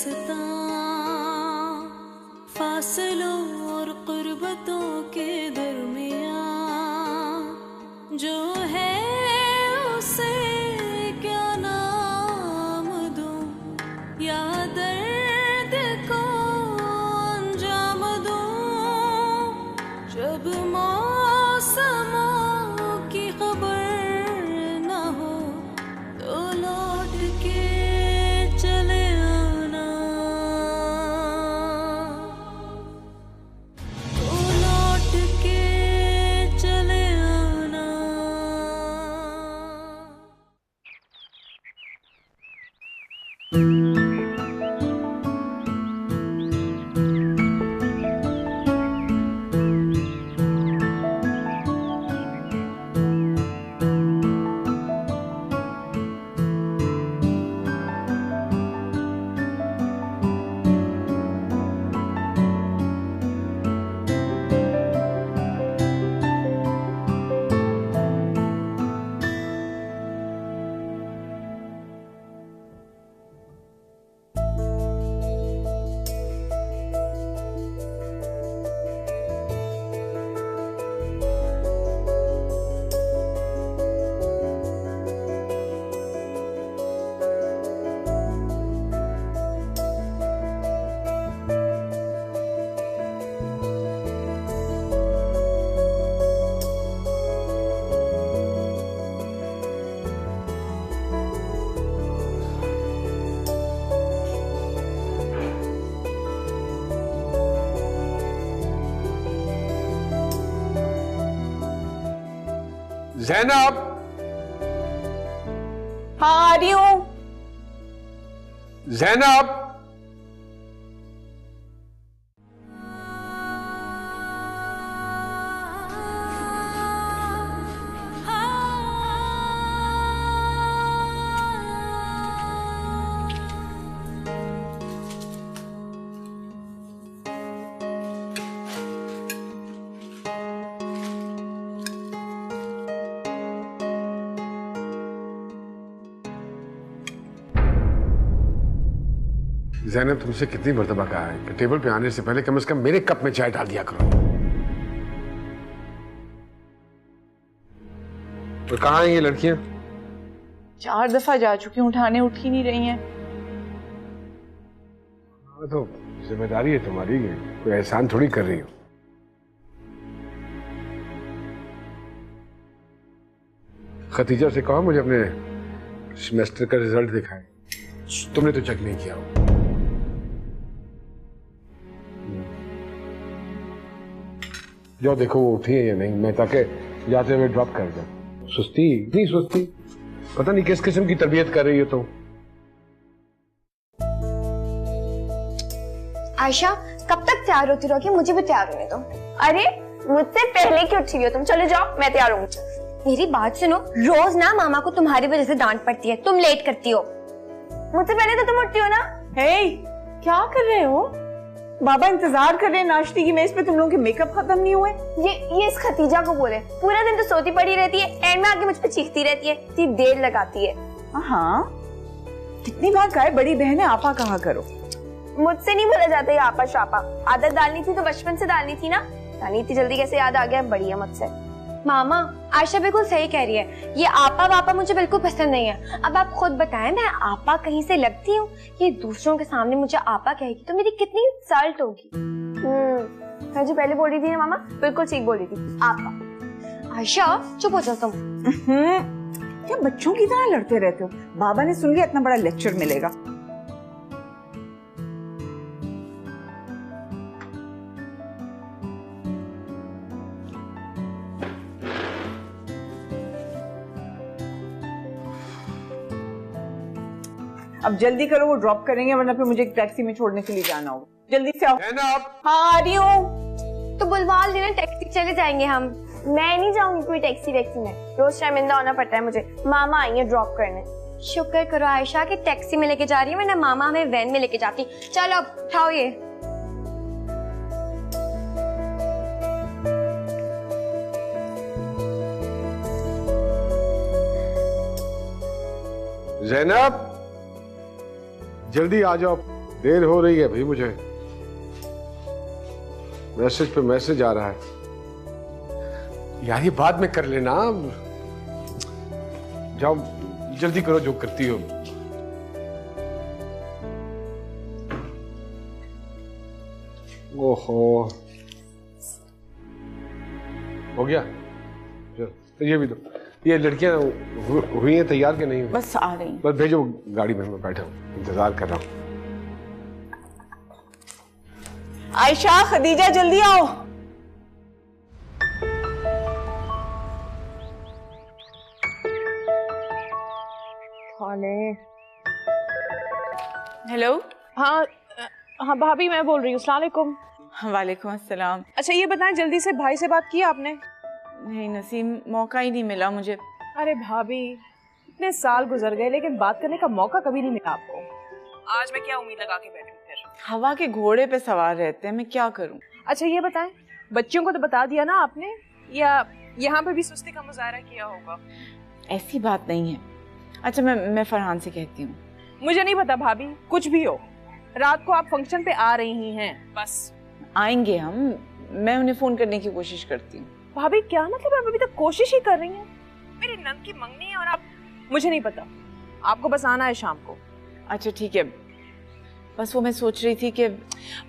दास्तां फासलों और कुर्बतों के दरमियां जो है उसे क्या नाम दूं या दर्द को अंजाम दूं जब मौसमों की खबर न हो तो लौट के चले आना, तो लौट के चले आना। ज़ैनब, हाँ आ रही हूँ। ज़ैनब, ज़ैनब तुमसे कितनी मर्तबा कहा है कि टेबल पे आने से पहले कम से कम मेरे कप में चाय डाल दिया करो। और कहाँ हैं ये लड़कियां? 4 दफा जा चुकी हूँ, उठाने उठ ही नहीं रही हैं। हाँ तो जिम्मेदारी है तुम्हारी, कोई एहसान थोड़ी कर रही हो। खतीजा से कहो मुझे अपने सेमेस्टर का रिजल्ट दिखाएं। तुमने तो चेक नहीं किया हो। जाओ देखो वो उठी है या नहीं, मैं ताकि जाते हुए ड्रॉप कर दूं। सुस्ती, इतनी सुस्ती, पता नहीं किस किस्म की तरबियत कर रही है। तो आयशा कब तक तैयार होती रहोगी? मुझे भी तैयार होने दो। अरे मुझसे पहले क्यों उठी हुई हो तुम? चलो जाओ, मैं तैयार हूँ। मेरी बात सुनो, रोज ना मामा को तुम्हारी वजह से डांट पड़ती है, तुम लेट करती हो। मुझसे पहले तो तुम उठती हो ना। हे, क्या कर रहे हो? बाबा इंतजार कर रहे हैं नाश्ते की मेज पे, तुम लोगों के मेकअप खत्म नहीं हुए। ये इस खतीजा को बोले, पूरा दिन तो सोती पड़ी रहती है, एंड में आके मुझ पे चीखती रहती है, इतनी देर लगाती है। हाँ, कितनी बार कहा है बड़ी बहन है आपा कहा करो। मुझसे नहीं बोला जाता ये आपा शापा, आदत डालनी थी तो बचपन से डालनी थी ना। जानी इतनी जल्दी कैसे याद आ गया? बड़ी है मुझसे। मामा आयशा बिल्कुल सही कह रही है, ये आपा वापा मुझे बिल्कुल पसंद नहीं है। अब आप खुद बताएं, मैं आपा कहीं से लगती हूँ? ये दूसरों के सामने मुझे आपा कहेगी तो मेरी कितनी इंसल्ट होगी। जो पहले बोल रही थी ना मामा, बिल्कुल ठीक बोल रही थी। आपा। आयशा चुप हो जाओ तुम। क्या बच्चों की तरह लड़ते रहते हो? बाबा ने सुन लिया, इतना बड़ा लेक्चर मिलेगा। अब जल्दी करो, वो ड्रॉप करेंगे वरना फिर मुझे एक टैक्सी में छोड़ने के लिए जाना होगा। जल्दी से आओ। हाँ आ रही हूँ। तो बुलवा लेना, टैक्सी चले जाएंगे हम। मैं नहीं जाऊंगी कोई टैक्सी वैक्सी में, रोज शर्मिंदा होना पड़ता है मुझे। मामा आएंगे ड्रॉप करने। शुक्र करो आयशा कि टैक्सी में लेके जा रही है, वरना मामा हमें वैन में लेके जाती। चलो अब उठाओ ये। ज़ैनब जल्दी आ जाओ, देर हो रही है भाई, मुझे मैसेज पे मैसेज आ रहा है यार, ये बाद में कर लेना। जाओ जल्दी करो जो करती हो। ओहो, हो गया? चल तो ये भी दो। ये लड़कियां हुई हैं तैयार के नहीं? बस आ रही। बस भेजो गाड़ी में, मैं बैठा हूँ इंतजार कर रहा हूँ। आयशा, खदीजा, जल्दी आओ। कौन है? हेलो। हाँ हाँ भाभी, मैं बोल रही हूँ। अस्सलाम वालेकुम। वालेकुम अस्सलाम। अच्छा ये बताएं, जल्दी से भाई से बात की आपने? नहीं नसीम, मौका ही नहीं मिला मुझे। अरे भाभी, इतने साल गुजर गए लेकिन बात करने का मौका कभी नहीं मिला आपको। आज मैं क्या उम्मीद लगा के बैठूं फिर? हवा के घोड़े पे सवार रहते हैं, मैं क्या करूं? अच्छा ये बताएं, बच्चियों को तो बता दिया ना आपने, या यहाँ पे भी सुस्ती का मुजाहरा किया होगा? ऐसी बात नहीं है। अच्छा मैं फरहान से कहती हूँ। मुझे नहीं पता भाभी, कुछ भी हो, रात को आप फंक्शन पे आ रही हैं, बस। आएंगे हम, मैं उन्हें फोन करने की कोशिश करती हूँ। भाभी क्या मतलब, आप अभी तक कोशिश ही कर रही हैं? मेरी नंद की मंगनी है और आप? मुझे नहीं पता, आपको बस आना है शाम को। अच्छा ठीक है, बस वो मैं सोच रही थी कि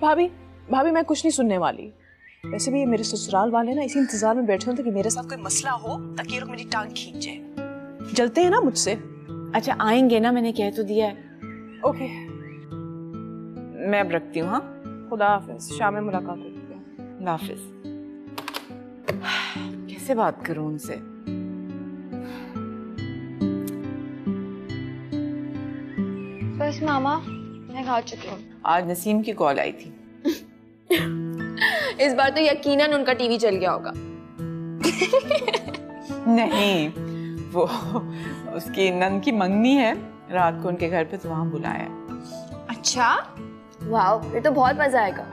भाभी मैं कुछ नहीं सुनने वाली। वैसे भी ये मेरे ससुराल वाले ना इसी इंतजार में बैठे होते कि मेरे साथ कोई मसला हो ताकि ये लोग मेरी टांग खींचे। जलते हैं ना मुझसे। अच्छा आएंगे ना, मैंने कह तो दिया है। ओके, मैं अब रखती हूँ। हाँ, खुदा हाफिज, शाम में मुलाकात होती है। अल्लाह हाफिज। कैसे बात करूं उनसे? बस मामा, मैं खा चुकी हूँ। आज नसीम की कॉल आई थी। इस बार तो यकीनन उनका टीवी चल गया होगा। नहीं, वो उसकी नंद की मंगनी है, रात को उनके घर पे, तो वहां बुलाया है। अच्छा, वाह, ये तो बहुत मजा आएगा।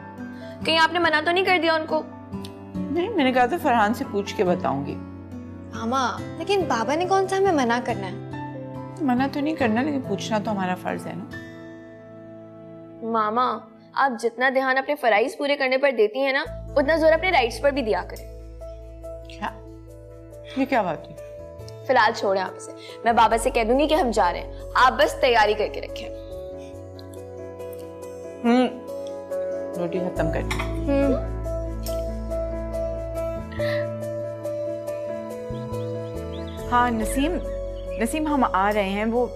कहीं आपने मना तो नहीं कर दिया उनको? नहीं, मैंने कहा था फरहान से पूछ के बताऊंगी। मामा, लेकिन बाबा ने कौन सा हमें मना करना है? मना तो नहीं करना, लेकिन पूछना तो हमारा फर्ज है ना। मामा, आप जितना ध्यान अपने फराइज पूरे करने पर देती हैं ना, उतना जोर अपने राइट्स पर भी दिया करें। क्या? ये क्या बात है? फिलहाल छोड़ें आप इसे, मैं बाबा से कह दूंगी कि हम जा रहे हैं, आप बस तैयारी करके रखें। रोटी खत्म कर। हाँ नसीम हम आ रहे हैं, वो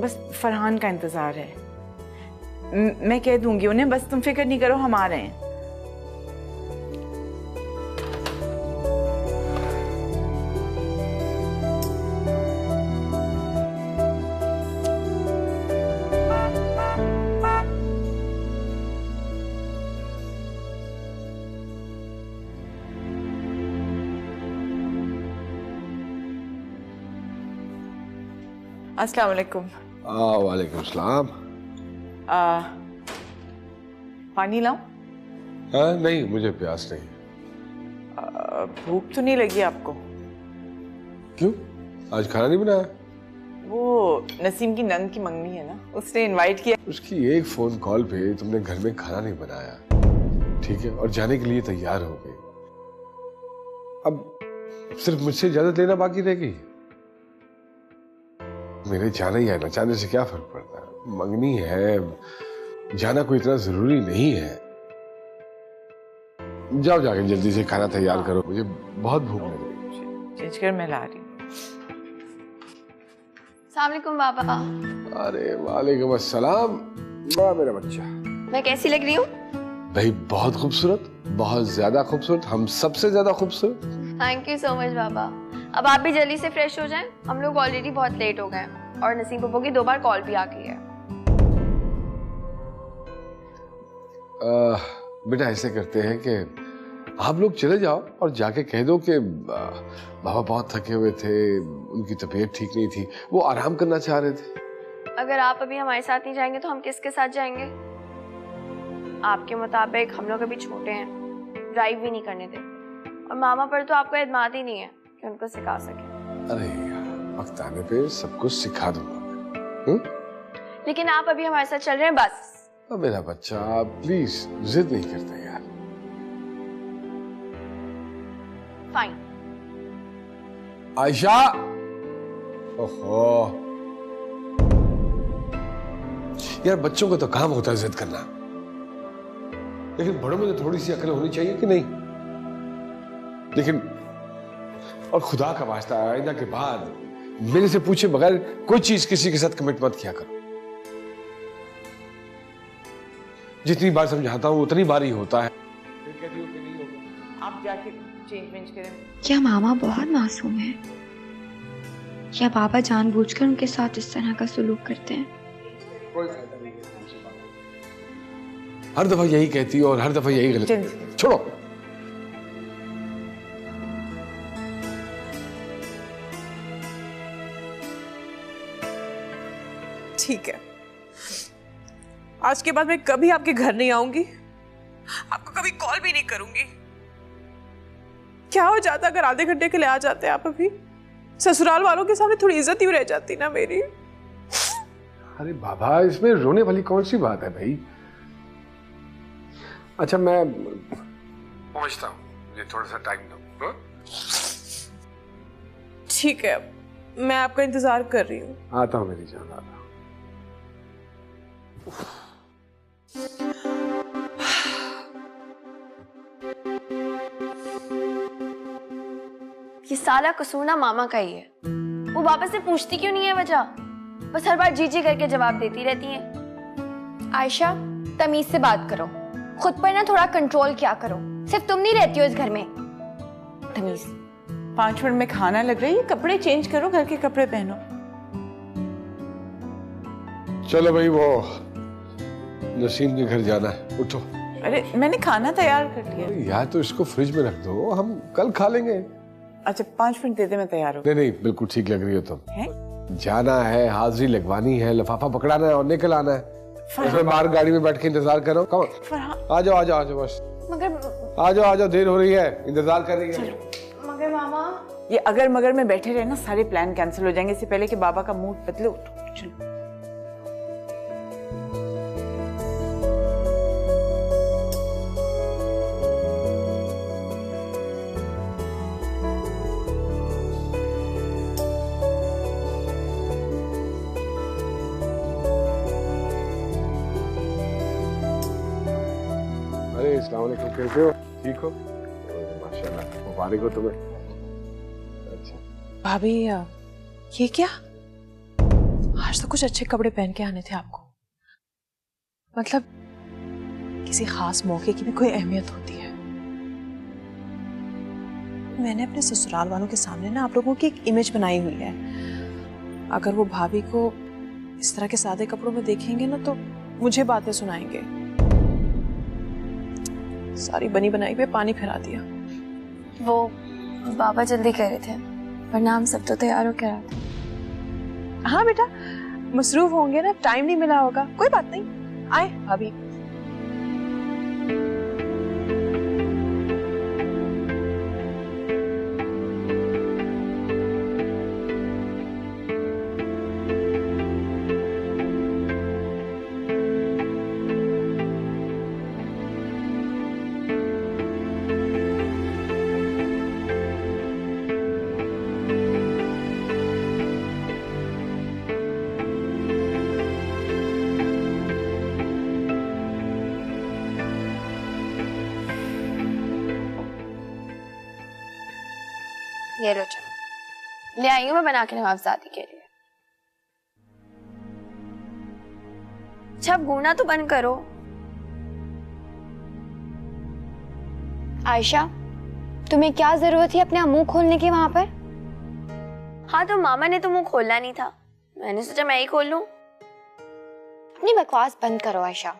बस फरहान का इंतजार है। मैं कह दूंगी उन्हें, बस तुम फिक्र नहीं करो, हम आ रहे हैं। अस्सलाम वालेकुम। वालेकुम सलाम। पानी लाऊं? नहीं, मुझे प्यास नहीं। भूख तो नहीं लगी आपको? क्यों, आज खाना नहीं बनाया? वो नसीम की नंद की मंगनी है ना, उसने इनवाइट किया। उसकी एक फोन कॉल पे तुमने घर में खाना नहीं बनाया, ठीक है, और जाने के लिए तैयार हो गई। अब सिर्फ मुझसे इजाजत लेना बाकी रह गई। मेरे जाना या न जाने से क्या फर्क पड़ता है? मंगनी है, जाना कोई इतना जरूरी नहीं है। जाओ जाके जल्दी से खाना तैयार करो, मुझे बहुत भूख लग रही है। चेंज कर, मैं ला रही हूँ। अस्सलाम वालेकुम बाबा। अरे वालेकुम अस्सलाम। बड़ा मेरा बच्चा, मैं कैसी लग रही हूँ? भाई बहुत खूबसूरत, बहुत ज्यादा खूबसूरत, हम सबसे ज्यादा खूबसूरत। थैंक यू सो मच बाबा। अब आप भी जल्दी से फ्रेश हो जाएं, हम लोग ऑलरेडी बहुत लेट हो गए हैं और नसीम पप्पू की 2 बार कॉल भी आ गई है। बेटा ऐसे करते हैं कि आप लोग चले जाओ और जाके कह दो कि बाबा बहुत थके हुए थे, उनकी तबीयत ठीक नहीं थी, वो आराम करना चाह रहे थे। अगर आप अभी हमारे साथ नहीं जाएंगे तो हम किसके साथ जाएंगे? आपके मुताबिक हम लोग अभी छोटे हैं, ड्राइव भी नहीं करने देते, और मामा पर तो आपको एतमाद ही नहीं है कि उनको सिखा सके। अरे यार, वक्त आने पे सब कुछ सिखा दूंगा मैं। लेकिन आप अभी हमारे साथ चल रहे हैं, बस अब मेरा बच्चा प्लीज जिद नहीं करते यार। फाइन। आयशा, ओहो यार, बच्चों का तो काम होता है जिद करना, लेकिन बड़ों में तो थोड़ी सी अकल होनी चाहिए कि नहीं? लेकिन और खुदा का वास्ता, आइंदा के बाद मेरे से पूछे बगैर कोई चीज किसी के साथ कमिट मत किया करो। जितनी बार समझाता हूं उतनी बार ही होता है। फिर कहती हो कि नहीं होगा। आप जाके चेंज करें। क्या मामा बहुत मासूम है? क्या पापा जानबूझकर उनके साथ इस तरह का सलूक करते हैं? कोई फायदा नहीं है तुमसे बात। हर दफा यही कहती हो और हर दफा यही गलत। छोड़ो। ठीक है, आज के बाद मैं कभी आपके घर नहीं आऊंगी, आपको कभी कॉल भी नहीं करूंगी। क्या हो जाता अगर आधे घंटे के लिए आ जाते आप? अभी ससुराल वालों के सामने थोड़ी इज्जत ही रह जाती ना मेरी। अरे बाबा, इसमें रोने वाली कौन सी बात है भाई? अच्छा मैं पहुंचता हूँ, मुझे थोड़ा सा टाइम दो। ठीक है, मैं आपका इंतजार कर रही हूँ। आता हूँ मेरी जान, आता हूँ। ये सारा कसूर ना मामा का ही है। वो वापस से पूछती क्यों नहीं है वजह? बस हर बार जी जी करके जवाब देती रहती है। आयशा, तमीज से बात करो, खुद पर ना थोड़ा कंट्रोल किया करो। सिर्फ तुम नहीं रहती हो इस घर में। तमीज। 5 मिनट में खाना लग रहा है, ये कपड़े चेंज करो, घर के कपड़े पहनो। चलो भाई, वो नसीम के घर जाना है, उठो। अरे मैंने खाना तैयार कर लिया। यार तो इसको फ्रिज में रख दो, हम कल खा लेंगे। अच्छा 5 मिनट दे दे, मैं तैयार हूँ। नहीं नहीं, बिल्कुल ठीक लग रही हो तुम। है? जाना है, हाजिरी लगवानी है, लिफाफा पकड़ाना है और निकल आना है। उसमें बाहर गाड़ी में बैठ के इंतजार करो। कौन? आ जाओ आ जाओ आ जाओ, बस मगर आ जाओ, देर हो रही है, इंतजार कर रही है। मगर मामा, ये अगर मगर में बैठे रहे ना, सारे प्लान कैंसिल हो जाएंगे। इससे पहले कि बाबा का मूड बदले, उठो चलो। अस्सलाम वालेकुम, कैसे हो? ठीक हो? माशाल्लाह, मुबारक हो तुम्हें। अच्छा भाभी, ये क्या? आज तो कुछ अच्छे कपड़े पहन के आने थे आपको। मतलब किसी खास मौके की भी कोई अहमियत होती है। मैंने अपने ससुराल वालों के सामने ना आप लोगों की एक इमेज बनाई हुई है। अगर वो भाभी को इस तरह के सादे कपड़ों में देखेंगे ना तो मुझे बातें सुनाएंगे। सारी बनी बनाई पे पानी फिरा दिया। वो बाबा जल्दी कह रहे थे, वरना हम सब तो तैयार हो के रहा था। हाँ बेटा, मसरूफ होंगे ना, टाइम नहीं मिला होगा। कोई बात नहीं, आए भाभी। ये लो, चलो ले आई हूँ मैं बना के नवाबजादी के लिए। अच्छा अब घूरना तो बंद करो। आयशा, तुम्हें क्या जरूरत थी अपना मुंह खोलने की वहां पर? हाँ तो मामा ने तो मुंह खोलना नहीं था, मैंने सोचा मैं ही खोल लूं। अपनी बकवास बंद करो आयशा।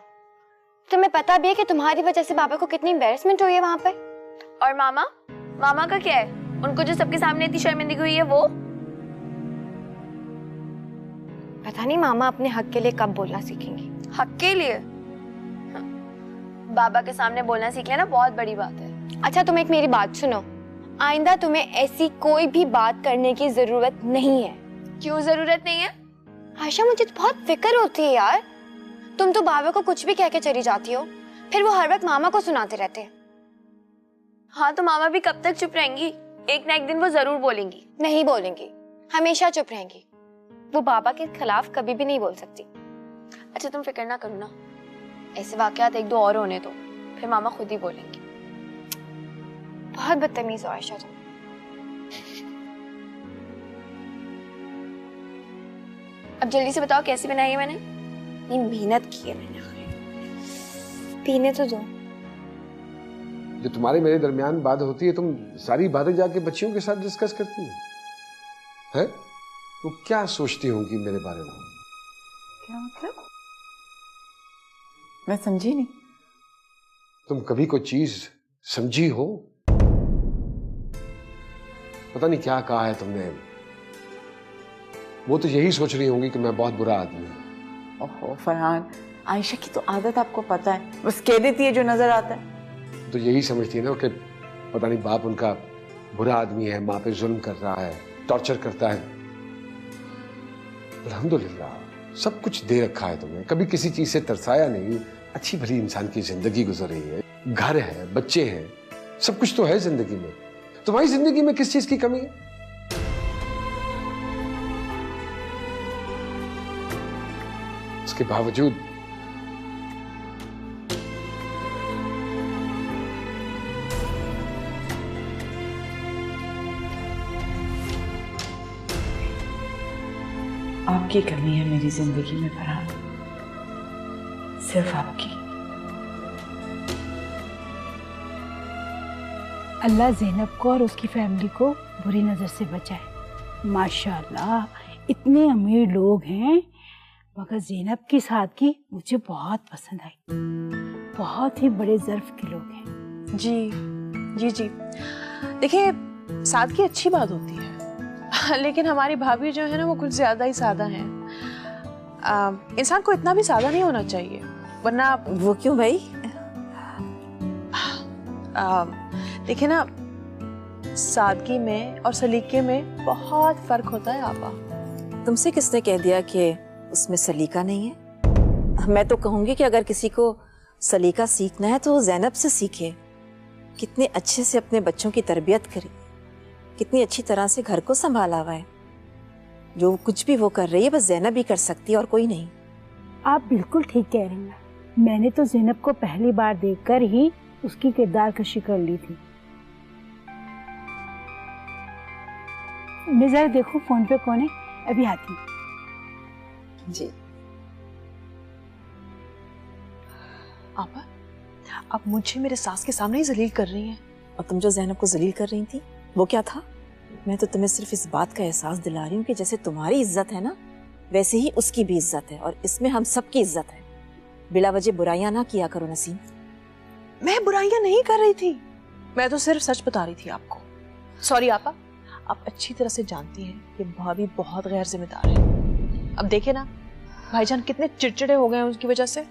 तुम्हें पता भी है कि तुम्हारी वजह से बाबा को कितनी एम्बैरेसमेंट हुई है वहां पर। और मामा का क्या है? उनको जो सबके सामने इतनी शर्मिंदगी हुई है वो। पता नहीं मामा अपने हक के लिए कब बोलना सीखेंगी। हक के लिए? बाबा के सामने बोलना सीख लेना बहुत बड़ी बात है। अच्छा तुम एक मेरी बात सुनो, आइंदा तुम्हें ऐसी कोई भी बात करने की जरूरत नहीं है। क्यों जरूरत नहीं है? आयशा मुझे तो बहुत फिक्र होती है यार, तुम तो बाबा को कुछ भी कह के चली जाती हो, फिर वो हर वक्त मामा को सुनाते रहते हैं। हाँ तो मामा भी कब तक चुप रहेंगी? एक ना एक दिन वो जरूर बोलेंगी। नहीं बोलेंगी, हमेशा चुप रहेंगी। वो बाबा के खिलाफ कभी भी नहीं बोल सकती। अच्छा तुम फिक्र ना करो ना, ऐसे वाकयात एक दो और होने दो, फिर मामा खुद ही बोलेंगे। बहुत बदतमीज हो आयशा तुम। अब जल्दी से बताओ कैसी बनाई है मैंने? ये मेहनत की है मैंने। पीने तो दो। जो तुम्हारे मेरे दरमियान बात होती है, तुम सारी बातें जाके बच्चियों के साथ डिस्कस करती हो, हैं? वो क्या सोचती होंगी मेरे बारे में? क्या मतलब? मैं समझी नहीं। तुम कभी कोई चीज समझी हो? पता नहीं क्या कहा है तुमने। वो तो यही सोच रही होंगी कि मैं बहुत बुरा आदमी हूं। ओहो फरहान, आयशा की तो आदत आपको पता है, बस कह देती है जो नजर आता है। तो यही समझती है ना कि पता नहीं बाप उनका बुरा आदमी है, माँ पे जुल्म कर रहा है, टॉर्चर करता है। अल्हम्दुलिल्लाह सब कुछ दे रखा है तुमने, कभी किसी चीज से तरसाया नहीं। अच्छी भली इंसान की जिंदगी गुजर रही है, घर है, बच्चे हैं, सब कुछ तो है जिंदगी में। तुम्हारी जिंदगी में किस चीज की कमी है? उसके बावजूद आपकी कमी है मेरी जिंदगी में फरहान, सिर्फ आपकी। अल्लाह ज़ैनब को और उसकी फैमिली को बुरी नज़र से बचाए। माशाल्लाह इतने अमीर लोग हैं, मगर ज़ैनब की सादगी मुझे बहुत पसंद आई। बहुत ही बड़े ज़र्फ के लोग हैं। जी जी जी, देखिए सादगी अच्छी बात होती है, लेकिन हमारी भाभी जो है ना वो कुछ ज्यादा ही सादा हैं। इंसान को इतना भी सादा नहीं होना चाहिए, वरना। वो क्यों भाई? देखिए ना, सादगी में और सलीके में बहुत फर्क होता है आपा। तुमसे किसने कह दिया कि उसमें सलीका नहीं है? मैं तो कहूंगी कि अगर किसी को सलीका सीखना है तो वो ज़ैनब से सीखे। कितने अच्छे से अपने बच्चों की तरबियत करी, कितनी अच्छी तरह से घर को संभाला हुआ है। जो कुछ भी वो कर रही है बस ज़ैनब ही कर सकती है और कोई नहीं। आप बिल्कुल ठीक कह रही हैं। मैंने तो ज़ैनब को पहली बार देखकर ही उसकी किरदार कशी कर ली थी। मैं जरा देखो फोन पे कौन है, अभी आती हूँ। जी आपा, आप मुझे मेरे सास के सामने ही जलील कर रही हैं। और तुम जो ज़ैनब को जलील कर रही थी वो क्या था? मैं तो तुम्हें सिर्फ इस बात का एहसास दिला रही हूँ कि जैसे तुम्हारी इज्जत है ना, वैसे ही उसकी भी इज्जत है, और इसमें हम सबकी इज्जत है। बिला वजह बुराइयां ना किया करो नसीम। मैं बुराइयां नहीं कर रही थी, मैं तो सिर्फ सच बता रही थी आपको। सॉरी आपा, आप अच्छी तरह से जानती हैं कि भाभी बहुत गैर जिम्मेदार है। अब देखिए ना, भाईजान कितने चिड़चिड़े हो गए हैं उसकी वजह से।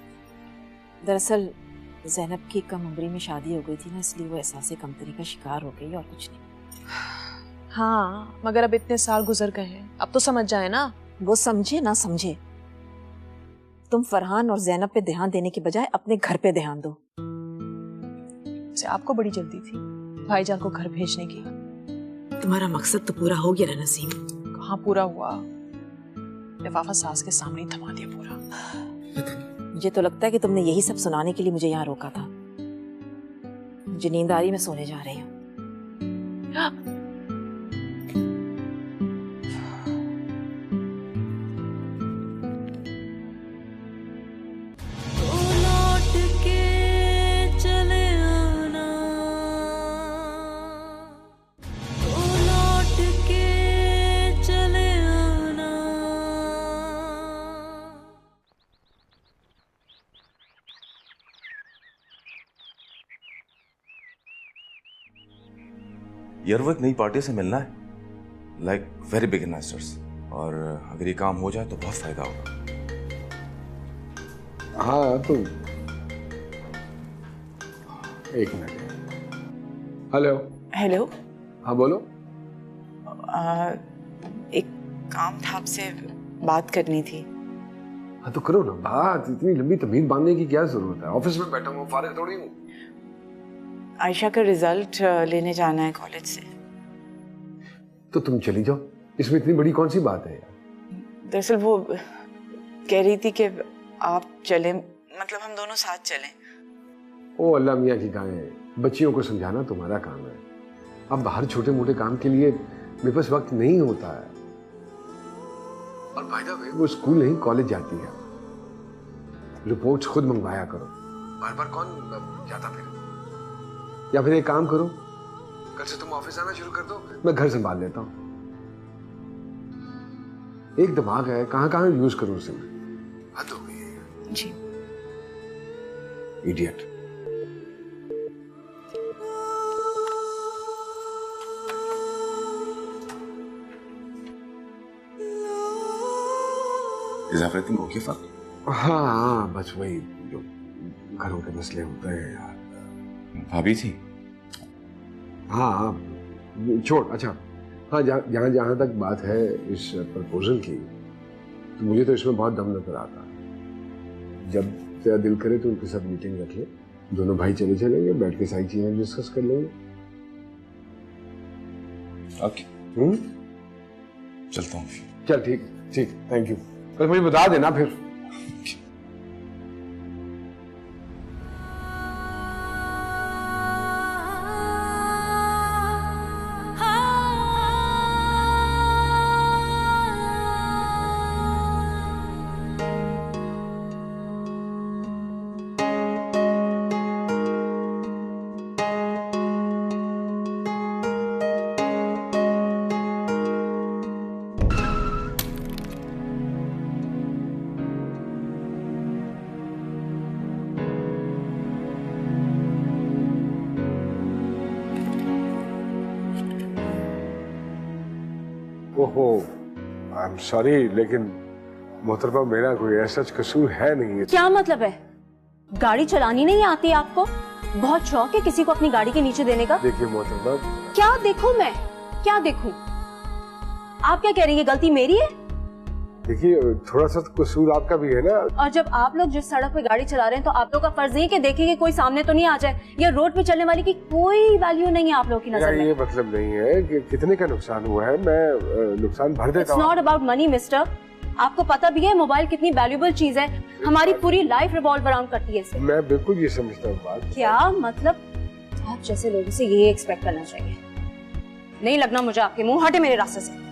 दरअसल ज़ैनब की कम उम्री में शादी हो गई थी ना, इसलिए वो एहसास कमतरी का शिकार हो गई और कुछ नहीं। हाँ, मगर अब इतने साल गुजर गए हैं, अब तो समझ जाए ना। वो समझे ना समझे, तुम फरहान और ज़ैनब पे ध्यान देने के बजाय अपने घर पे ध्यान दो। से आपको बड़ी जल्दी थी भाईजान को घर भेजने की। तुम्हारा मकसद तो पूरा हो गया ना नसीम। कहाँ पूरा हुआ, लिफाफा सास के सामने ही थमा दिया पूरा। मुझे तो लगता है कि तुमने यही सब सुनाने के लिए मुझे यहाँ रोका था। मुझे नींद आ रही, मैं सोने जा रही हूँ। लौट के चले आना, लौट के चले आना। यार वो एक नई पार्टी से मिलना है, लाइक वेरी बिग इन्वेस्टर्स, और अगर ये काम हो जाए तो बहुत फायदा होगा। हाँ तो एक मिनट। हेलो। हेलो। हाँ बोलो। एक काम था, आपसे बात करनी थी। हाँ तो करो ना बात, इतनी लंबी तमीज बांधने की क्या जरूरत है? ऑफिस में बैठा हूँ, फारिग थोड़ी हूँ। आयशा का रिजल्ट लेने जाना है कॉलेज से। तो तुम चली जाओ, इसमें इतनी बड़ी कौन सी बात है यार? दरअसल वो कह रही थी कि आप चलें, मतलब हम दोनों साथ चलें। ओ अल्लाह मियाँ की गायें, बच्चियों को समझाना तुम्हारा काम है। अब बाहर छोटे मोटे काम के लिए मेरे पास वक्त नहीं होता है। और बाय द वे वो स्कूल नहीं कॉलेज जाती है। रिपोर्ट्स खुद मंगवाया करो, बार बार कौन जाता फिर? या फिर एक काम करो, कल से तुम ऑफिस आना शुरू कर दो, मैं घर संभाल लेता हूँ। एक दिमाग है, कहां कहां यूज करूं उसे मैं? हद हो गई है जी। Idiot. Is everything okay, Fat? हाँ बस वही जो घरों के मसले होते हैं यार। भाभी थी? हाँ छोड़, अच्छा हाँ, जहाँ जहाँ तक बात है इस प्रपोजल की, तो मुझे तो इसमें बहुत दम नजर आता है। जब तेरा दिल करे तो उनके साथ मीटिंग रख ले, दोनों भाई चले चलेंगे, बैठ के सारी चीजें डिस्कस कर लेंगे। ओके। चलता हूँ। चल ठीक ठीक, थैंक यू। कल मुझे बता देना फिर। ओहो, आई एम सॉरी, लेकिन मोहतरमा मेरा कोई ऐसा कसूर है नहीं। क्या मतलब है? गाड़ी चलानी नहीं आती आपको? बहुत शौक है किसी को अपनी गाड़ी के नीचे देने का? देखिए मोहतरमा, क्या देखूं मैं? क्या देखूं? आप क्या कह रही हैं, गलती मेरी है? देखिए थोड़ा सा तो कसूर आपका भी है ना। और जब आप लोग जिस सड़क पे गाड़ी चला रहे हैं तो आप लोग का फर्ज नहीं है कि देखें कि कोई सामने तो नहीं आ जाए, या रोड पे चलने वाली की कोई वैल्यू नहीं है आप लोग की नजर में। ये मतलब नहीं है कि कितने का नुकसान हुआ है, मैं नुकसान भर देता हूँ। It's not about money mister. आपको पता भी है मोबाइल कितनी वैल्यूएबल चीज है, हमारी पूरी लाइफ रिवॉल्व अराउंड करती है इससे। मैं बिल्कुल ये समझता हूँ बात। क्या मतलब? आप जैसे लोगों से ये एक्सपेक्ट करना चाहिए। नहीं लगना मुझे आपके मुंह, हटे मेरे रास्ते से।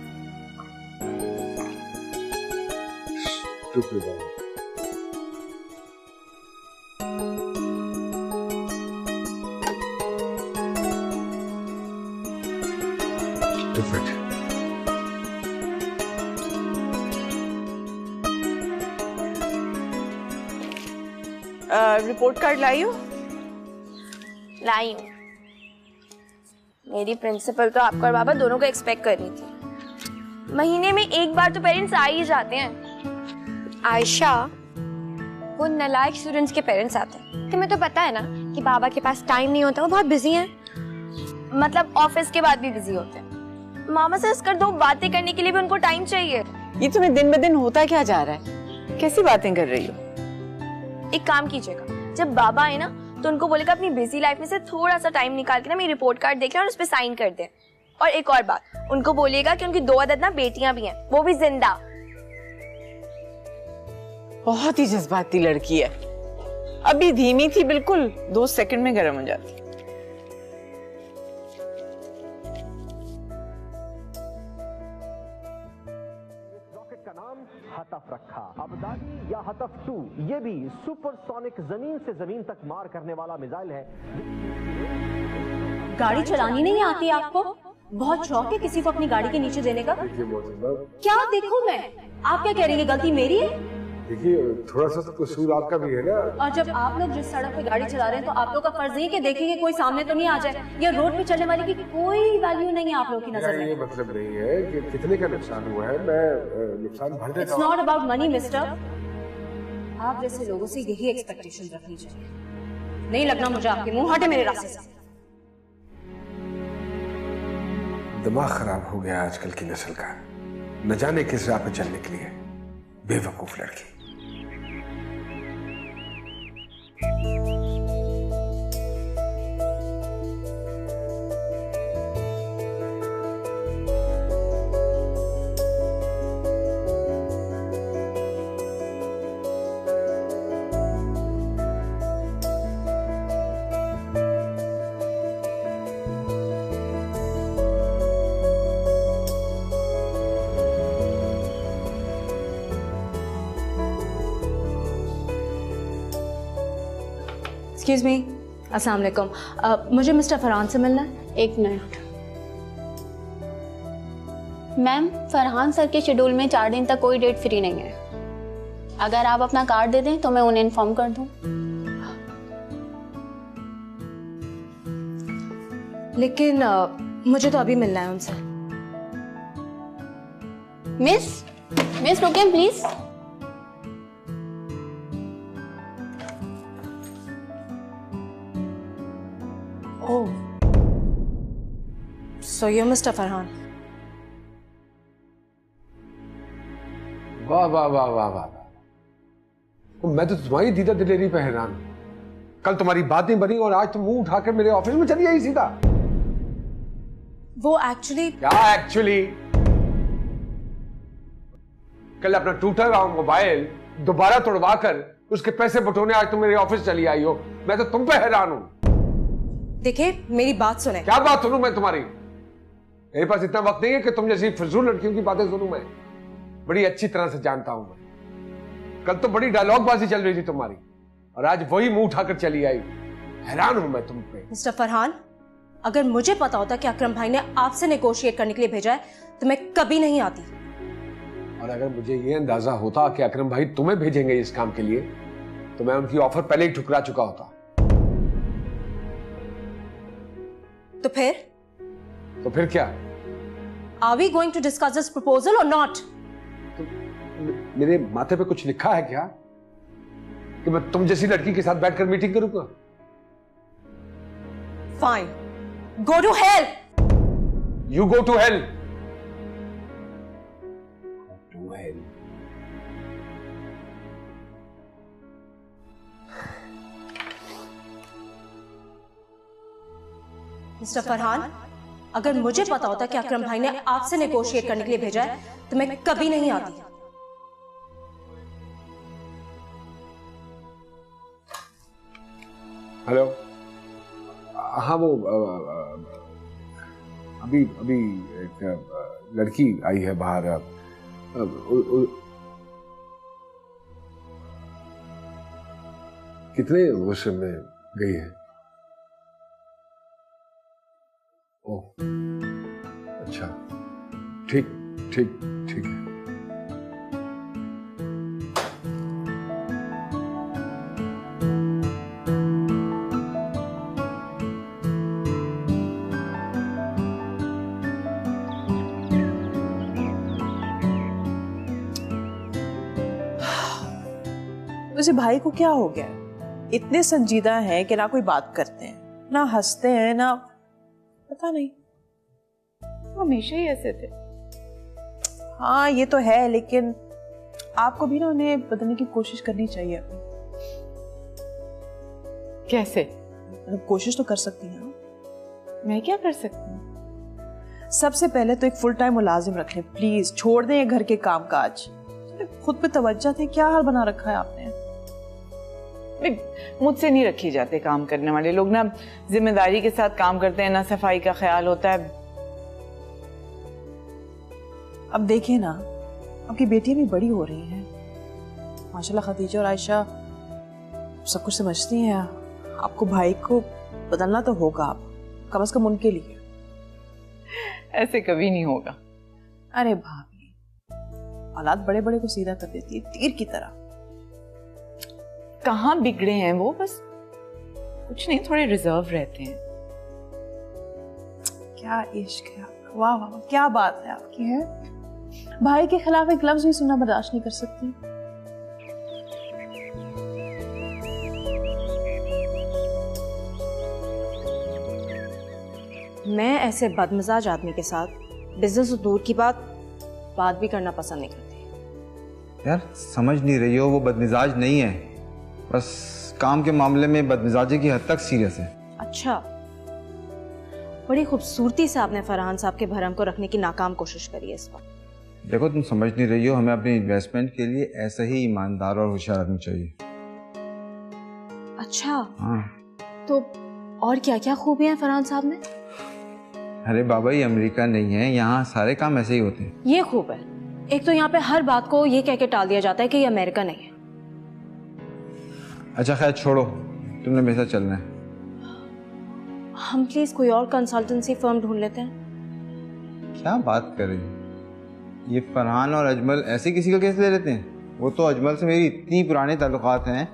रिपोर्ट कार्ड लाई हो? लाई हूँ। मेरी प्रिंसिपल तो आपका और बाबा दोनों को एक्सपेक्ट कर रही थी। महीने में एक बार तो पेरेंट्स आ ही जाते हैं। आयशा, वो नालायक स्टूडेंट्स के पेरेंट्स आते हैं। तुम्हें तो पता है ना कि बाबा के पास टाइम नहीं होता, वो बहुत बिजी हैं। मतलब ऑफिस के बाद भी बिजी होते हैं। मामा से हंसकर दो बातें करने के लिए भी उनको टाइम चाहिए। ये तुम्हें दिन ब दिन होता क्या जा रहा है? कैसी बातें कर रही हो? एक काम कीजिएगा, जब बाबा आए ना तो उनको बोलेगा अपनी बिजी लाइफ में से थोड़ा सा टाइम निकाल के ना मेरी रिपोर्ट कार्ड देखें और उस पर साइन कर दें। और एक और बात, उनको बोलिएगा कि उनकी 2 अदद ना बेटियां भी हैं, वो भी जिंदा। बहुत ही जज्बाती लड़की है। अभी धीमी थी बिल्कुल, 2 सेकंड में गर्म हो जाती। रॉकेट का नाम हतफ रखा। अबदादी या हतफ 2 ये भी सुपरसोनिक जमीन से जमीन तक मार करने वाला मिसाइल है। गाड़ी चलानी नहीं आती आपको? बहुत शौक है किसी को अपनी गाड़ी के नीचे देने का? क्या देखूं मैं? आप क्या कह रही हैं, गलती मेरी है? देखिए थोड़ा सा तो कसूर आपका भी है ना। और जब आप लोग जिस सड़क पे गाड़ी चला रहे हैं तो आप लोग का फर्ज नहीं है कि देखेंगे कोई सामने तो नहीं आ जाए, या रोड पे चलने वाली की कोई वैल्यू नहीं है आप लोग की नजर में। ये मतलब नहीं है कि कितने का नुकसान हुआ है, मैं नुकसान भर देता हूँ। It's not about money mister. आप जैसे लोगों से यही एक्सपेक्टेशन रखनी चाहिए। नहीं लगना मुझे आपके मुंह, हटे मेरे रास्ते से। दिमाग खराब हो गया आजकल की नस्ल का, न जाने किस राह पे चल निकली है, बेवकूफ लड़की। एक्सक्यूज मी, अस्सलाम वालेकुम। मुझे मिस्टर फरहान से मिलना है। एक मिनट मैम, फरहान सर के शेड्यूल में 4 दिन तक कोई डेट फ्री नहीं है। अगर आप अपना कार्ड दे दें तो मैं उन्हें इन्फॉर्म कर दूं। लेकिन मुझे तो अभी मिलना है उनसे। मिस रुकें please. Oh, so you mister Farhan. वाह वाह वाह वाह वाह, मैं तो तुम्हारी दीदा दिलेरी पे हैरान हूं। कल तुम्हारी बात नहीं बनी और आज तुम मुंह उठाकर मेरे ऑफिस में चली आई सीधा। वो एक्चुअली क्या एक्चुअली? कल अपना टूटा हुआ मोबाइल दोबारा तोड़वा कर उसके पैसे बटोरने आज तुम मेरे ऑफिस चली आई हो। मैं तो तुम पे हैरान हूं। देखिए, मेरी बात सुने। क्या बात सुनूं मैं तुम्हारी? मेरे पास इतना वक्त नहीं है कि तुम जैसी फिजूल लड़कियों की बातें सुनूं। मैं बड़ी अच्छी तरह से जानता हूं। मैं कल तो बड़ी डायलॉगबाजी चल रही थी तुम्हारी और आज वही मुंह उठाकर चली आई। हैरान हूं मैं तुम पे। मिस्टर फरहान, अगर मुझे पता होता कि अकरम भाई ने आपसे नेगोशिएट करने के लिए भेजा है तो मैं कभी नहीं आती। और अगर मुझे ये अंदाजा होता कि अकरम भाई तुम्हें भेजेंगे इस काम के लिए तो मैं उनकी ऑफर पहले ही ठुकरा चुका होता। तो फिर क्या? Are we going to discuss this proposal or not? मेरे माथे पे कुछ लिखा है क्या कि मैं तुम जैसी लड़की के साथ बैठकर मीटिंग करूंगा? Fine, go to hell. You go to hell. To hell. Mister Farhan, अगर मुझे पता होता कि अकरम भाई ने आपसे नेगोशिएट करने के लिए भेजा है तो मैं कभी नहीं आती। हेलो, हाँ वो अभी एक लड़की आई है बाहर। कितने वर्ष में गई है? ओह अच्छा, ठीक ठीक ठीक है। मुझे भाई को क्या हो गया? इतने संजीदा हैं कि ना कोई बात करते हैं, ना हंसते हैं, ना पता नहीं। हमेशा ही ऐसे थे। हाँ ये तो है, लेकिन आपको भी ना उन्हें बदलने की कोशिश करनी चाहिए अपनी। कैसे? मतलब कोशिश तो कर सकती हैं ना। मैं क्या कर सकती हूँ? सबसे पहले तो एक फुल टाइम मुलाजिम रख लें प्लीज। छोड़ दें ये घर के काम काज, खुद पे तवज्जो दें। क्या हाल बना रखा है आपने? मुझसे नहीं रखे जाते काम करने वाले लोग। ना जिम्मेदारी के साथ काम करते हैं, ना सफाई का ख्याल होता है। अब देखिए ना, आपकी बेटी भी बड़ी हो रही है माशाल्लाह। खदीजा और आयशा सब कुछ समझती हैं। आपको भाई को बदलना तो होगा, आप कम से कम उनके लिए। ऐसे कभी नहीं होगा। अरे भाभी, औलाद बड़े बड़े को सीधा कर देती है, तीर की तरह। कहाँ बिगड़े हैं वो? बस कुछ नहीं, थोड़े रिजर्व रहते हैं। क्या इश्क है आपका, वाह वाह वाह, क्या बात है आपकी। है भाई के खिलाफ एक लफ्ज भी सुनना बर्दाश्त नहीं कर सकती। मैं ऐसे बदमिजाज आदमी के साथ बिजनेस और दूर की बात भी करना पसंद नहीं करती। यार समझ नहीं रही हो, वो बदमिजाज नहीं है, बस काम के मामले में बदमिजाजी की हद तक सीरियस है। अच्छा, बड़ी खूबसूरती से आपने फरहान साहब के भरम को रखने की नाकाम कोशिश करी है इस वक्त। देखो तुम समझ नहीं रही हो, हमें अपनी इन्वेस्टमेंट के लिए ऐसा ही ईमानदार और होशियार आदमी चाहिए। अच्छा हाँ, तो और क्या क्या खूबियां हैं फरहान साहब में? अरे बाबा, ये अमेरिका नहीं है, यहाँ सारे काम ऐसे ही होते हैं। ये खूब है, एक तो यहाँ पे हर बात को ये कह के टाल दिया जाता है कि ये अमेरिका नहीं है। अच्छा खैर छोड़ो, तुमने मेरे साथ चलना है। हम प्लीज कोई और कंसल्टेंसी फर्म ढूंढ लेते हैं। क्या बात कर रही हो? ये फरहान और अजमल ऐसे किसी का केस ले लेते हैं? वो तो अजमल से मेरी इतनी पुराने ताल्लुकात हैं,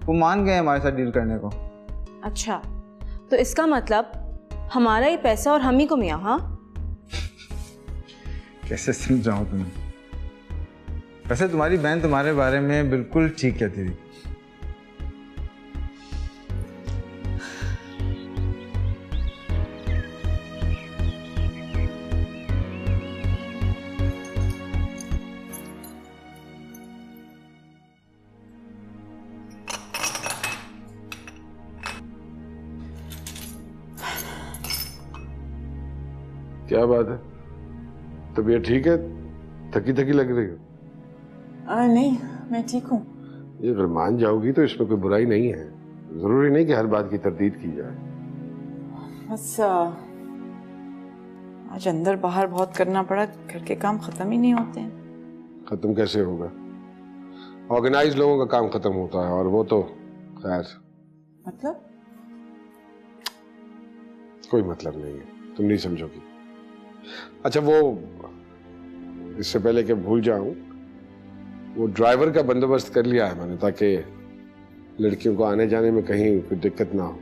वो मान गए हमारे साथ डील करने को। अच्छा, तो इसका मतलब हमारा ही पैसा और हम ही को मियाँ। हाँ, कैसे समझाऊं तुम्हें? वैसे तुम्हारी बहन तुम्हारे बारे में बिल्कुल ठीक कहती थी। क्या बात है, तबीयत ठीक है? थकी थकी लग रही हो। नहीं, मैं ठीक हूँ। ये अगर मान जाओगी तो इसमें कोई बुराई नहीं है। जरूरी नहीं कि हर बात की तरदीद की जाए। बस आज अंदर बाहर बहुत करना पड़ा, घर के काम खत्म ही नहीं होते हैं। खत्म कैसे होगा? ऑर्गेनाइज लोगों का काम खत्म होता है, और वो तो खैर। मतलब? कोई मतलब नहीं है, तुम नहीं समझोगी। अच्छा, वो इससे पहले कि भूल जाऊं, वो ड्राइवर का बंदोबस्त कर लिया है मैंने, ताकि लड़कियों को आने जाने में कहीं कोई दिक्कत ना हो।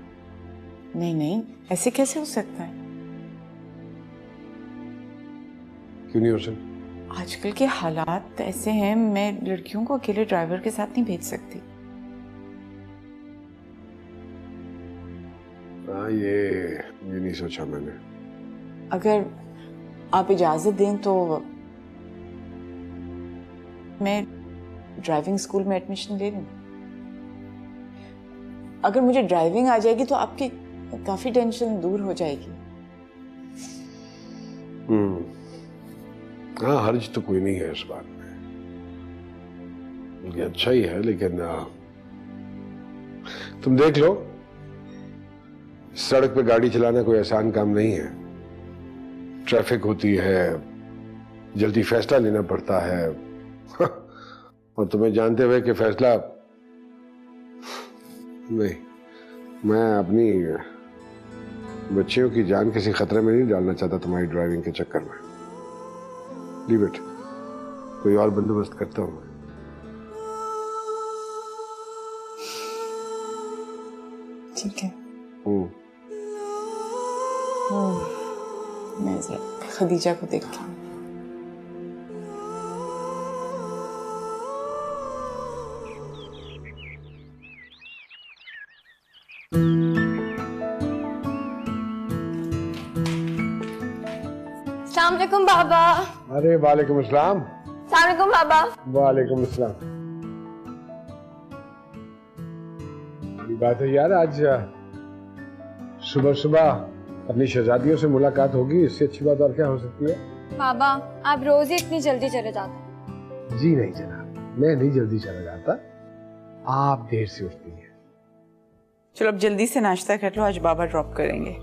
नहीं नहीं, ऐसे कैसे हो सकता है? क्यों नहीं हो सकता? आजकल के हालात ऐसे हैं, मैं लड़कियों को अकेले ड्राइवर के साथ नहीं भेज सकती। हाँ, ये नहीं सोचा मैंने। अगर आप इजाजत दें तो मैं ड्राइविंग स्कूल में एडमिशन ले लूं। अगर मुझे ड्राइविंग आ जाएगी तो आपकी काफी टेंशन दूर हो जाएगी। हाँ, हर्ज तो कोई नहीं है इस बात में। ये अच्छा ही है, लेकिन तुम देख लो, सड़क पे गाड़ी चलाना कोई आसान काम नहीं है। ट्रैफिक होती है, जल्दी फैसला लेना पड़ता है, और तुम्हें जानते हुए कि फैसला नहीं, मैं अपनी बच्चियों की जान किसी खतरे में नहीं डालना चाहता तुम्हारी ड्राइविंग के चक्कर में। लीव इट, कोई और बंदोबस्त करता हूं। ठीक है। मैं जरा खदीजा को देख के। अस्सलाम वालेकुम बाबा। अरे वालेकुम अस्सलाम। अस्सलाम वालेकुम बाबा। वालेकुम अस्सलाम। बड़ी बात है यार, आज सुबह सुबह अपनी शहजादियों से मुलाकात होगी, इससे अच्छी बात और क्या हो सकती है? बाबा, आप रोज ही इतनी जल्दी चले जाते हैं। जी नहीं जनाब, मैं नहीं जल्दी चला जाता, आप देर से उठती हैं। चलो अब जल्दी से नाश्ता कर लो, आज बाबा ड्रॉप करेंगे।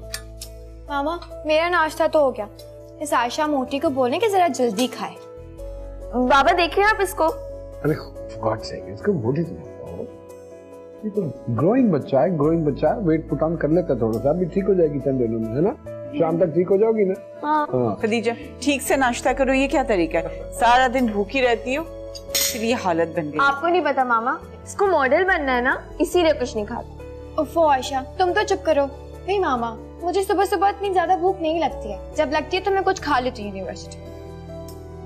मामा, मेरा नाश्ता तो हो गया। इस आयशा मोटी को बोलें कि जरा जल्दी खाए। बाबा देखिए आप इसको। अरे गॉड सेक, इसको मोटी तो ये तो ग्रोइंग बच्चा है, ग्रोइंग बच्चा है, वेट पुट ऑन कर लेता है थोड़ा सा, अभी ठीक हो जाएगी चंद दिनों में, है ना? शाम तक ठीक हो जाओगी ना? हाँ। खदीजा, ठीक से नाश्ता करो, ये क्या तरीका है? सारा दिन भूखी रहती हो, फिर ये हालत बन गई। आपको नहीं पता मामा, इसको मॉडल बनना है ना, इसीलिए कुछ नहीं खाता। उफ़ो आयशा, तुम तो चुप करो। नहीं मामा, मुझे सुबह सुबह इतनी ज्यादा भूख नहीं लगती है। जब लगती है तो मैं कुछ खा लेती हूँ यूनिवर्सिटी।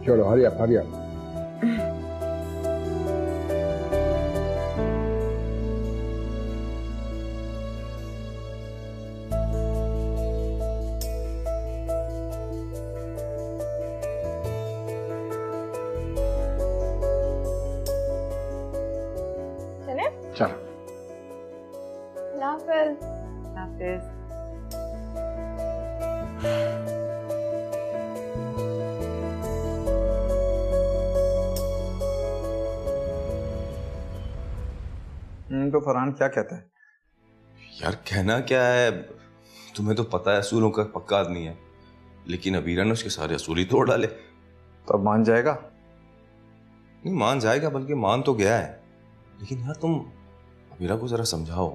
चलो हरी अप, हरी अप। चलो हाफिज। तो फरहान क्या कहता है? यार कहना क्या है, तुम्हें तो पता है असूलों का पक्का आदमी है, लेकिन अबीरा ने उसके सारे असूल ही तोड़ डाले। तो अब मान जाएगा? नहीं मान जाएगा, बल्कि मान तो गया है, लेकिन यार तुम अबीरा को जरा समझाओ।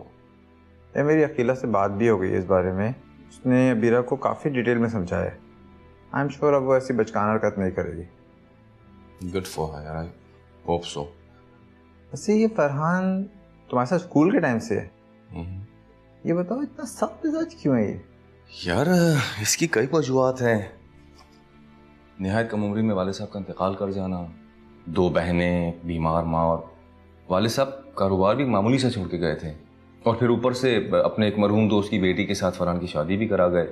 ये मेरी अकीला से बात भी हो गई है इस बारे में। उसने अबीरा को काफ़ी डिटेल में समझाया है। आई एम श्योर अब वो ऐसी बचकाना हरकत नहीं करेगी। Good for her, I hope so. वैसे ये फरहान तुम्हारे साथ स्कूल के टाइम से है। ये बताओ इतना सख्त मिजाज क्यों है ये? यार इसकी कई वजूहत हैं। निहायत कम उम्री में वाले साहब का इंतकाल कर जाना, 2 बहनें, बीमार माँ, और वाले साहब कारोबार भी मामूली से छोड़ के गए थे, और फिर ऊपर से अपने एक मरहूम दोस्त की बेटी के साथ फरहान की शादी भी करा गए।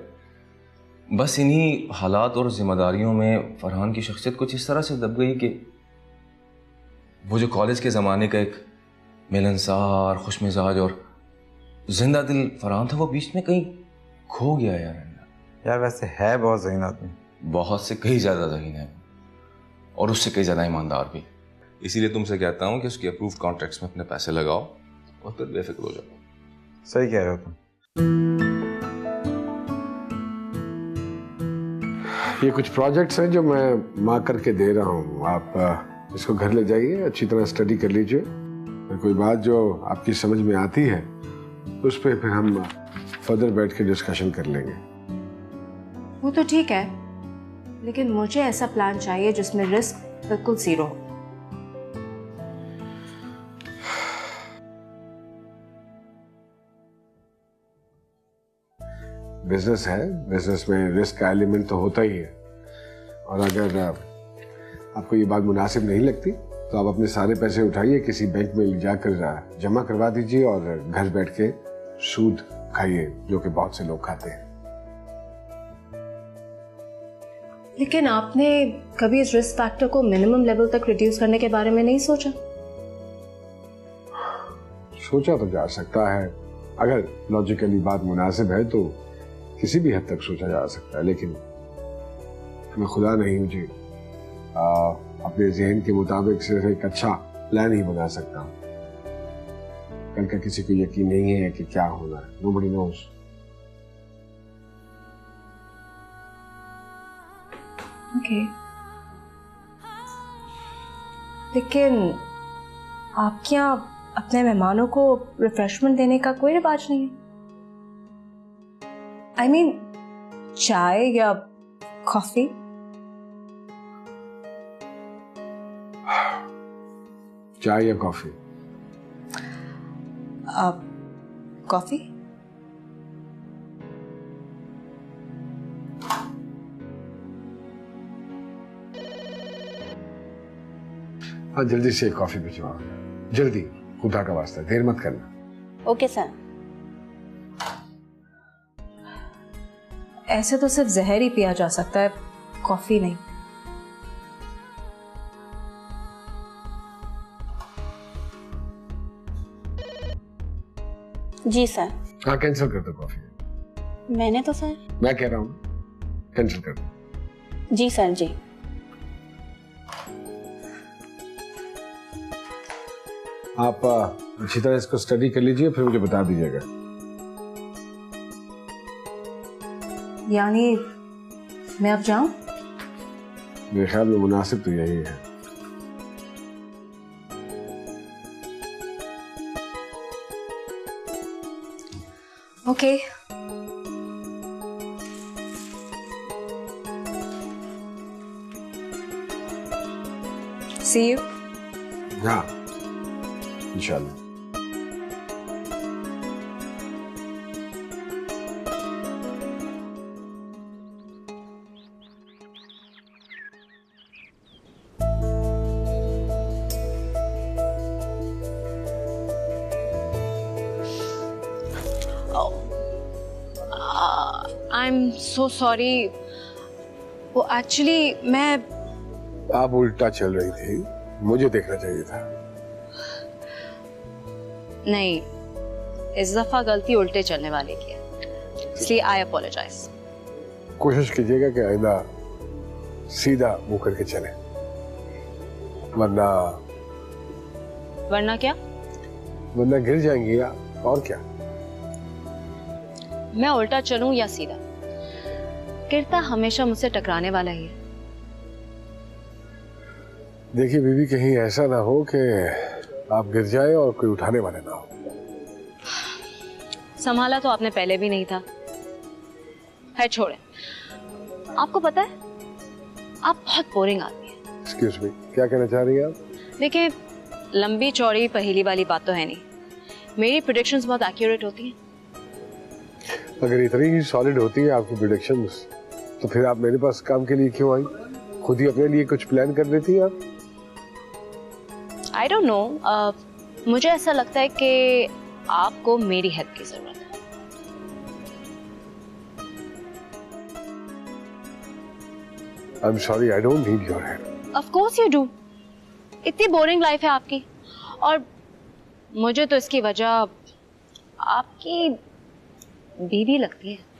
बस इन्हीं हालात और जिम्मेदारियों में फरहान की शख्सियत कुछ इस तरह से दब गई कि वो जो कॉलेज के ज़माने का एक मिलनसार, खुशमिजाज और जिंदा दिल फरहान था, वो बीच में कहीं खो गया यार वैसे है बहुत ज़हीन आदमी, बहुत से कहीं ज़्यादा ज़हीन है, और उससे कहीं ज़्यादा ईमानदार भी। इसीलिए तुमसे कहता हूँ कि उसके अप्रूव्ड कॉन्ट्रैक्ट्स में अपने पैसे लगाओ और फिर बेफिक्र हो जाओ। सही कह रहे हो तुम। ये कुछ प्रोजेक्ट्स हैं जो मैं मार्क करके दे रहा हूँ। आप इसको घर ले जाइए, अच्छी तरह स्टडी कर लीजिए। कोई बात जो आपकी समझ में आती है उस पर फिर हम फर्दर बैठ के डिस्कशन कर लेंगे। वो तो ठीक है, लेकिन मुझे ऐसा प्लान चाहिए जिसमें रिस्क बिल्कुल जीरो हो। बिजनेस है, बिजनेस में रिस्क का एलिमेंट तो होता ही है, और अगर आपको ये बात मुनासिब नहीं लगती तो आप अपने सारे पैसे उठाइए, किसी बैंक में ले जाकर जमा करवा दीजिए और घर बैठ के सूद खाइए, जो कि बहुत से लोग खाते हैं। लेकिन आपने कभी इस रिस्क फैक्टर को मिनिमम लेवल तक रिड्यूस करने के बारे में नहीं सोचा? सोचा तो जा सकता है, अगर लॉजिकली बात मुनासिब है तो किसी भी हद तक सोचा जा सकता है, लेकिन मैं खुदा नहीं हूं जी, अपने ज़हन के मुताबिक सिर्फ एक अच्छा प्लान ही बना सकता हूं। कल का किसी को यकीन नहीं है कि क्या होना है। Nobody knows। ओके, लेकिन आपके यहाँ अपने मेहमानों को रिफ्रेशमेंट देने का कोई रिवाज नहीं है? I mean, चाय या कॉफी? चाय या कॉफी? कॉफी। हाँ, जल्दी से कॉफी भिजवाओ, जल्दी, खुदा का वास्ता, देर मत करना। Okay sir. ऐसे तो सिर्फ जहर ही पिया जा सकता है, कॉफी नहीं। जी सर। हाँ, कैंसिल कर दो कॉफी। मैंने तो सर। मैं कह रहा हूँ कैंसिल कर दो। जी सर जी। आप अच्छी तरह इसको स्टडी कर लीजिए, फिर मुझे बता दीजिएगा। यानी मैं अब जाऊं? मेरे ख्याल में मुनासिब तो यही है। ओके। See you. हाँ, इंशाल्लाह। I'm so sorry. वो एक्चुअली मैं। आप उल्टा चल रही थी, मुझे देखना चाहिए था। नहीं, इस दफा गलती उल्टे चलने वाले की है, इसलिए आई अपोलोजाइज। कोशिश कीजिएगा कि आइंदा सीधा मुंह करके चले, वरना क्या? वरना गिर जाएंगी और क्या। मैं उल्टा चलूं या सीधा, गिरता हमेशा मुझसे टकराने वाला ही है। देखिए बीबी, कहीं ऐसा ना हो कि आप गिर जाए और कोई उठाने वाले ना हो। संभाला तो आपने पहले भी नहीं था। है छोड़े। आपको पता है आप बहुत बोरिंग आदमी हैं। एक्सक्यूज मी, क्या कहना चाह रही हैं आप? देखिए, लंबी चौड़ी पहेली वाली बात तो है नहीं, मेरी प्रेडिक्शंस बहुत एक्यूरेट होती हैं। अगर इतनी ही सॉलिड होती है आपकी प्रेडिक्शंस, तो फिर आप मेरे पास काम के लिए क्यों आई? खुद ही अपने लिए कुछ प्लान कर देती हैं आप। आई डोंट नो, मुझे ऐसा लगता है कि आपको मेरी हेल्प की जरूरत है। I'm sorry, I don't need your help. Of course you do. इतनी बोरिंग लाइफ है आपकी, और मुझे तो इसकी वजह आपकी बीवी लगती है।